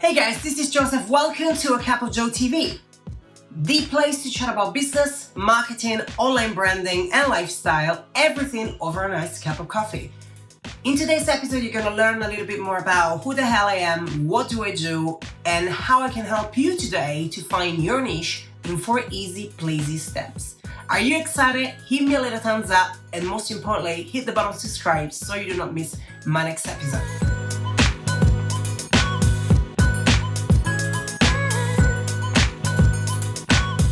Hey guys, this is Joseph. Welcome to A Cup of Joe TV, the place to chat about business, marketing, online branding, and lifestyle, everything over a nice cup of coffee. In today's episode, you're going to learn a little bit more about who the hell I am, what do I do, and how I can help you today to find your niche in 4 easy, pleasy steps. Are you excited? Hit me a little thumbs up, and most importantly, hit the button subscribe so you do not miss my next episode.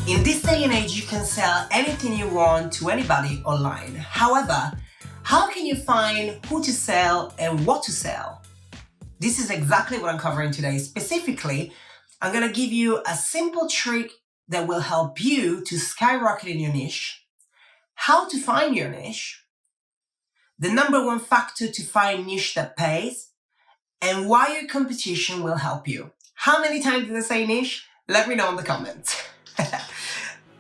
In this day and age, you can sell anything you want to anybody online. However, how can you find who to sell and what to sell? This is exactly what I'm covering today. Specifically, I'm going to give you a simple trick that will help you to skyrocket in your niche, how to find your niche, the number one factor to find niche that pays, and why your competition will help you. How many times did I say niche? Let me know in the comments.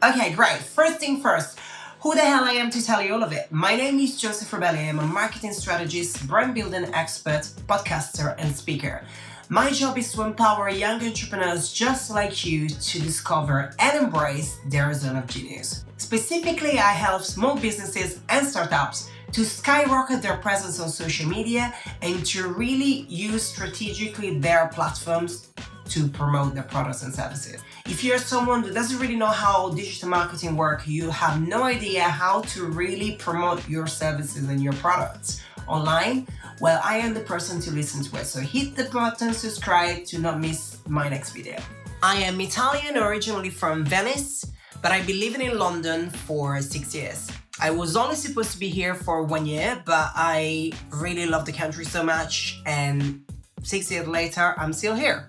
Okay, great. First thing first, who the hell I am to tell you all of it. My name is Joseph Rebelli. I'm a marketing strategist, brand building expert, podcaster, and speaker. My job is to empower young entrepreneurs just like you to discover and embrace their zone of genius. Specifically, I help small businesses and startups to skyrocket their presence on social media and to really use strategically their platforms to promote their products and services. If you're someone who doesn't really know how digital marketing works, you have no idea how to really promote your services and your products online, well, I am the person to listen to it. So hit the button, subscribe to not miss my next video. I am Italian, originally from Venice, but I've been living in London for 6 years. I was only supposed to be here for 1 year, but I really love the country so much, and 6 years later, I'm still here.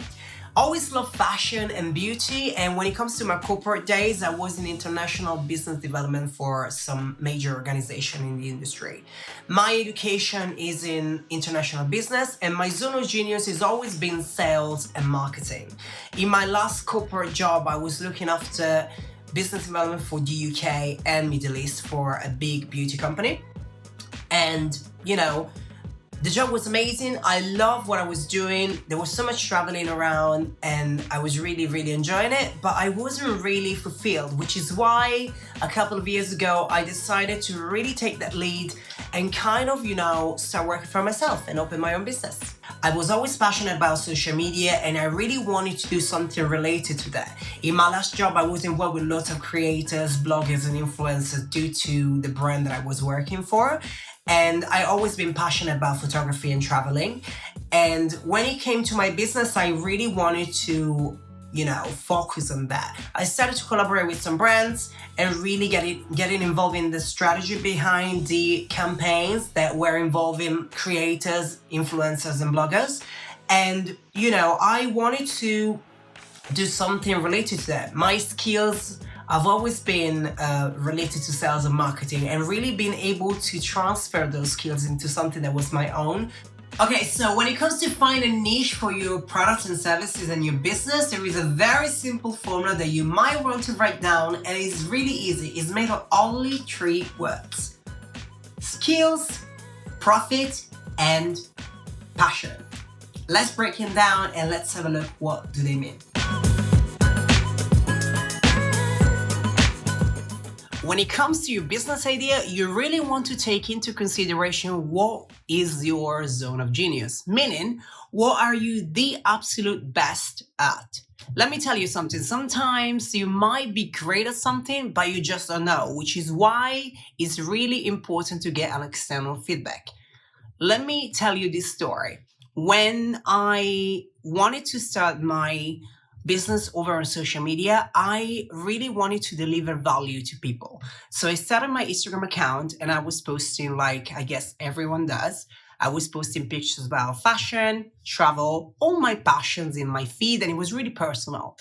Always love fashion and beauty, and when it comes to my corporate days, I was in international business development for some major organization in the industry. My education is in international business, and my zone of genius has always been sales and marketing. In my last corporate job, I was looking after business development for the UK and Middle East for a big beauty company. And, the job was amazing. I loved what I was doing. There was so much traveling around and I was really, really enjoying it, but I wasn't really fulfilled, which is why a couple of years ago, I decided to really take that lead and start working for myself and open my own business. I was always passionate about social media and I really wanted to do something related to that. In my last job, I was involved with lots of creators, bloggers, and influencers due to the brand that I was working for. And I always been passionate about photography and traveling. And when it came to my business, I really wanted to, focus on that. I started to collaborate with some brands and really getting involved in the strategy behind the campaigns that were involving creators, influencers, and bloggers. And, I wanted to do something related to that. My skills I've always been related to sales and marketing and really been able to transfer those skills into something that was my own. Okay, so when it comes to find a niche for your products and services and your business, there is a very simple formula that you might want to write down, and it's really easy. It's made of only 3 words: skills, profit, and passion. Let's break them down and let's have a look. What do they mean? When it comes to your business idea, you really want to take into consideration what is your zone of genius, meaning what are you the absolute best at? Let me tell you something. Sometimes you might be great at something, but you just don't know, which is why it's really important to get an external feedback. Let me tell you this story. When I wanted to start my business over on social media, I really wanted to deliver value to people. So I started my Instagram account and I was posting, like I guess everyone does. I was posting pictures about fashion, travel, all my passions in my feed, and it was really personal.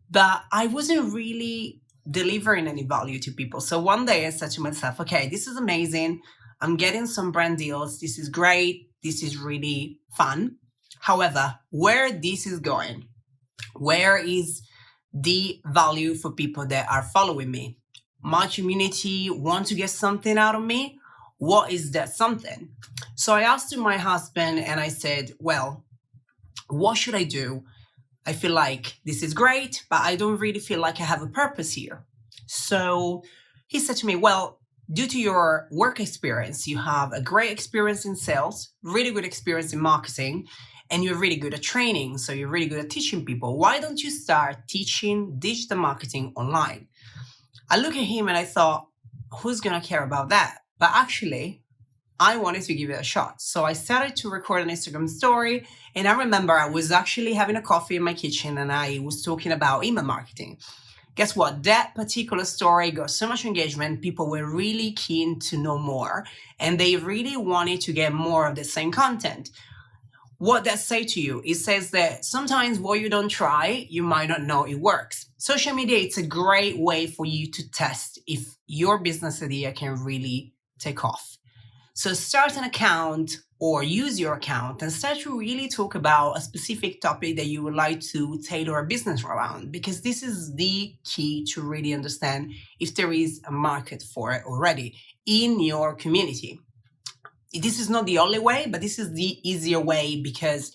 But I wasn't really delivering any value to people. So one day I said to myself, okay, this is amazing. I'm getting some brand deals. This is great. This is really fun. However, where this is going, where is the value for people that are following me? My community want to get something out of me. What is that something? So I asked my husband and I said, well, what should I do I feel like this is great, but I don't really feel like I have a purpose here. So he said to me, well, due to your work experience, you have a great experience in sales, really good experience in marketing, and you're really good at training. So you're really good at teaching people. Why don't you start teaching digital marketing online? I look at him and I thought, who's going to care about that? But actually, I wanted to give it a shot. So I started to record an Instagram story. And I remember I was actually having a coffee in my kitchen and I was talking about email marketing. Guess what? That particular story got so much engagement. People were really keen to know more and they really wanted to get more of the same content. What that says to you? It says that sometimes what you don't try, you might not know it works. Social media, it's a great way for you to test if your business idea can really take off. So start an account or use your account and start to really talk about a specific topic that you would like to tailor a business around, because this is the key to really understand if there is a market for it already in your community. This is not the only way, but this is the easier way because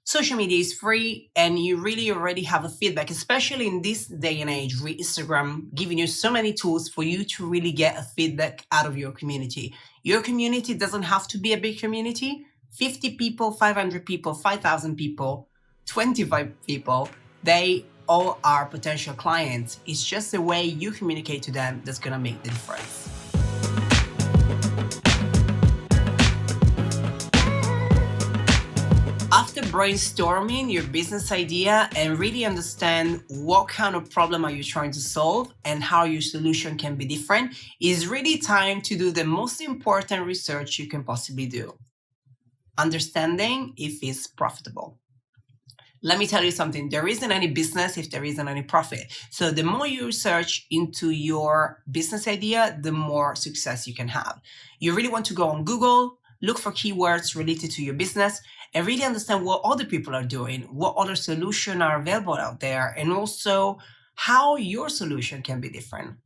social media is free and you really already have a feedback, especially in this day and age with Instagram giving you so many tools for you to really get a feedback out of your community. Your community doesn't have to be a big community. 50 people, 500 people, 5,000 people, 25 people, they all are potential clients. It's just the way you communicate to them that's going to make the difference. After brainstorming your business idea and really understand what kind of problem are you trying to solve and how your solution can be different, it's really time to do the most important research you can possibly do. Understanding if it's profitable. Let me tell you something, there isn't any business if there isn't any profit. So the more you research into your business idea, the more success you can have. You really want to go on Google, look for keywords related to your business, and really understand what other people are doing, what other solutions are available out there, and also how your solution can be different.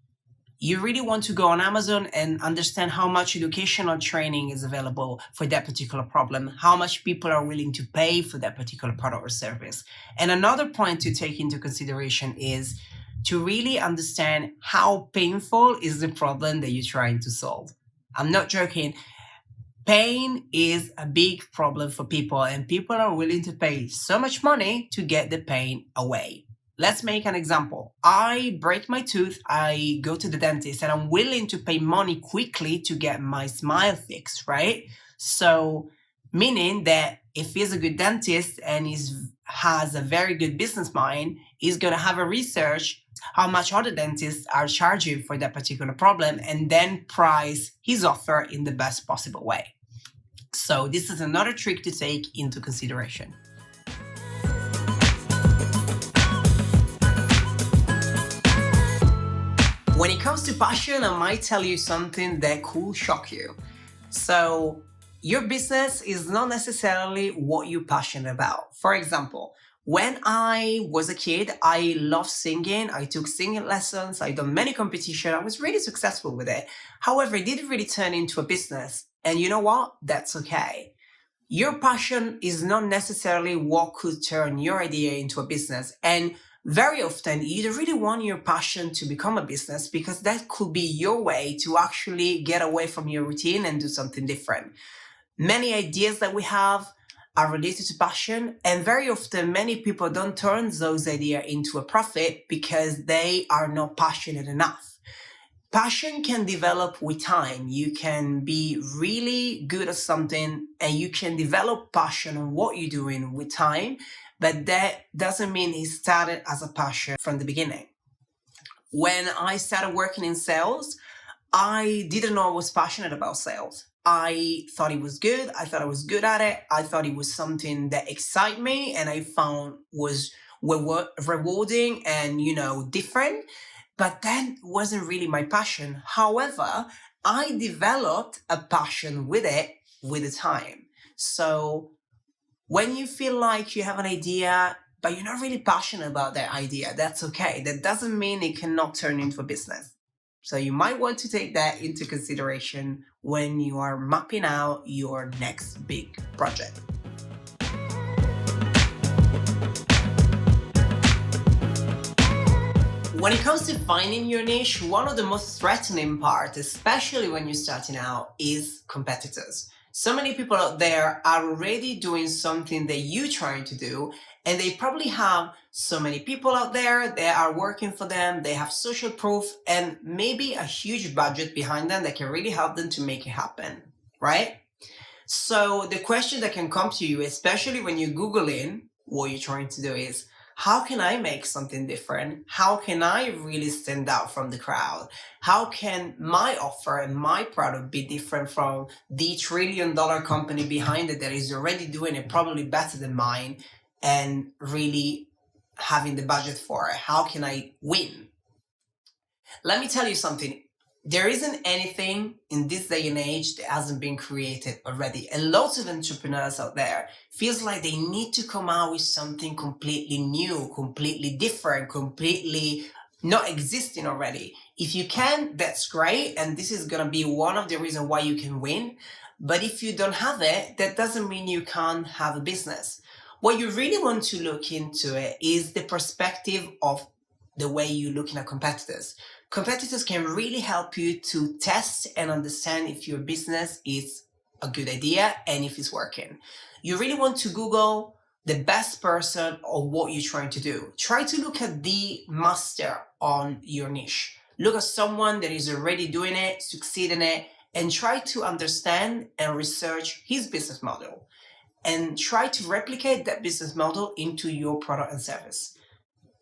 You really want to go on Amazon and understand how much educational training is available for that particular problem, how much people are willing to pay for that particular product or service. And another point to take into consideration is to really understand how painful is the problem that you're trying to solve. I'm not joking. Pain is a big problem for people and people are willing to pay so much money to get the pain away. Let's make an example. I break my tooth, I go to the dentist and I'm willing to pay money quickly to get my smile fixed, right? So meaning that if he's a good dentist and has a very good business mind, he's going to have a research how much other dentists are charging for that particular problem and then price his offer in the best possible way. So this is another trick to take into consideration. When it comes to passion, I might tell you something that could shock you. So your business is not necessarily what you're passionate about. For example, when I was a kid, I loved singing. I took singing lessons. I done many competitions. I was really successful with it. However, it didn't really turn into a business. And you know what? That's okay. Your passion is not necessarily what could turn your idea into a business. And very often, you don't really want your passion to become a business because that could be your way to actually get away from your routine and do something different. Many ideas that we have are related to passion, and very often many people don't turn those ideas into a profit because they are not passionate enough. Passion can develop with time. You can be really good at something and you can develop passion on what you're doing with time, but that doesn't mean it started as a passion from the beginning. When I started working in sales, I didn't know I was passionate about sales. I thought it was good. I thought I was good at it. I thought it was something that excited me and I found was rewarding and, different. But that wasn't really my passion. However, I developed a passion with it with the time. So when you feel like you have an idea, but you're not really passionate about that idea, that's okay. That doesn't mean it cannot turn into a business. So you might want to take that into consideration when you are mapping out your next big project. When it comes to finding your niche, one of the most threatening parts, especially when you're starting out, is competitors. So many people out there are already doing something that you're trying to do, and they probably have so many people out there that are working for them, they have social proof, and maybe a huge budget behind them that can really help them to make it happen, right? So the question that can come to you, especially when you're Googling what you're trying to do, is, how can I make something different? How can I really stand out from the crowd? How can my offer and my product be different from the trillion-dollar company behind it that is already doing it probably better than mine and really having the budget for it? How can I win? Let me tell you something. There isn't anything in this day and age that hasn't been created already. And lots of entrepreneurs out there feels like they need to come out with something completely new, completely different, completely not existing already. If you can, that's great. And this is going to be one of the reasons why you can win. But if you don't have it, that doesn't mean you can't have a business. What you really want to look into it is the perspective of the way you're looking at competitors. Competitors can really help you to test and understand if your business is a good idea and if it's working. You really want to Google the best person or what you're trying to do. Try to look at the master on your niche. Look at someone that is already doing it, succeeding it, and try to understand and research his business model. And try to replicate that business model into your product and service.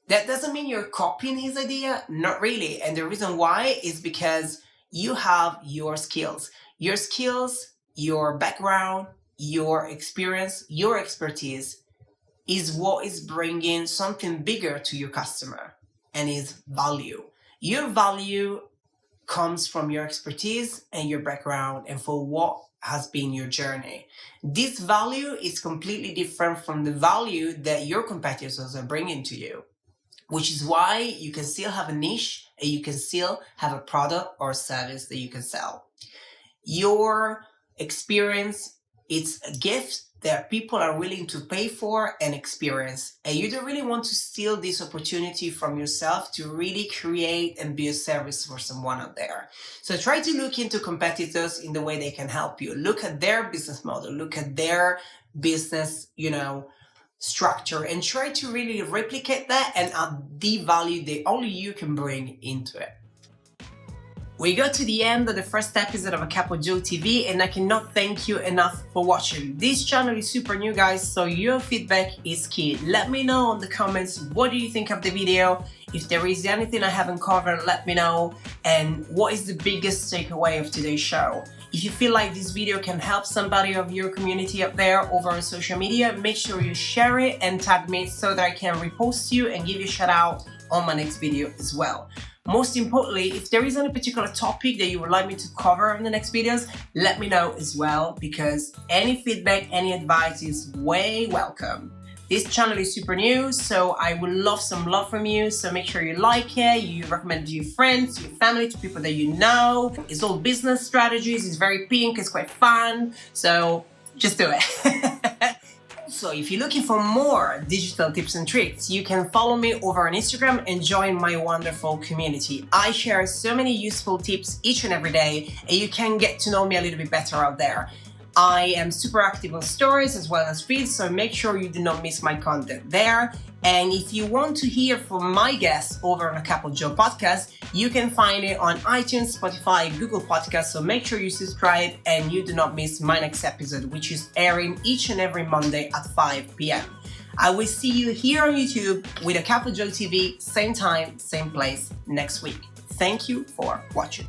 That doesn't mean you're copying his idea, not really. And the reason why is because you have your skills. Your skills, your background, your experience, your expertise is what is bringing something bigger to your customer and is value. Your value comes from your expertise and your background and for what has been your journey. This value is completely different from the value that your competitors are bringing to you, which is why you can still have a niche and you can still have a product or service that you can sell. Your experience, it's a gift that people are willing to pay for and experience. And you don't really want to steal this opportunity from yourself to really create and be a service for someone out there. So try to look into competitors in the way they can help you. Look at their business model, look at their business, structure, and try to really replicate that and add the value that only you can bring into it. We got to the end of the first episode of A Cup of Joe TV, and I cannot thank you enough for watching. This channel is super new, guys, so your feedback is key. Let me know in the comments, what do you think of the video? If there is anything I haven't covered, let me know. And what is the biggest takeaway of today's show? If you feel like this video can help somebody of your community up there over on social media, make sure you share it and tag me so that I can repost you and give you a shout out on my next video as well. Most importantly, if there is any particular topic that you would like me to cover in the next videos, let me know as well, because any feedback, any advice is way welcome. This channel is super new, so I would love some love from you. So make sure you like it, you recommend it to your friends, your family, to people that you know. It's all business strategies, it's very pink, it's quite fun. So just do it. So if you're looking for more digital tips and tricks, you can follow me over on Instagram and join my wonderful community. I share so many useful tips each and every day, and you can get to know me a little bit better out there. I am super active on stories as well as feeds, so make sure you do not miss my content there. And if you want to hear from my guests over on A Cup of Joe podcast, you can find it on iTunes, Spotify, Google Podcasts, so make sure you subscribe and you do not miss my next episode, which is airing each and every Monday at 5 p.m. I will see you here on YouTube with A Cup of Joe TV, same time, same place next week. Thank you for watching.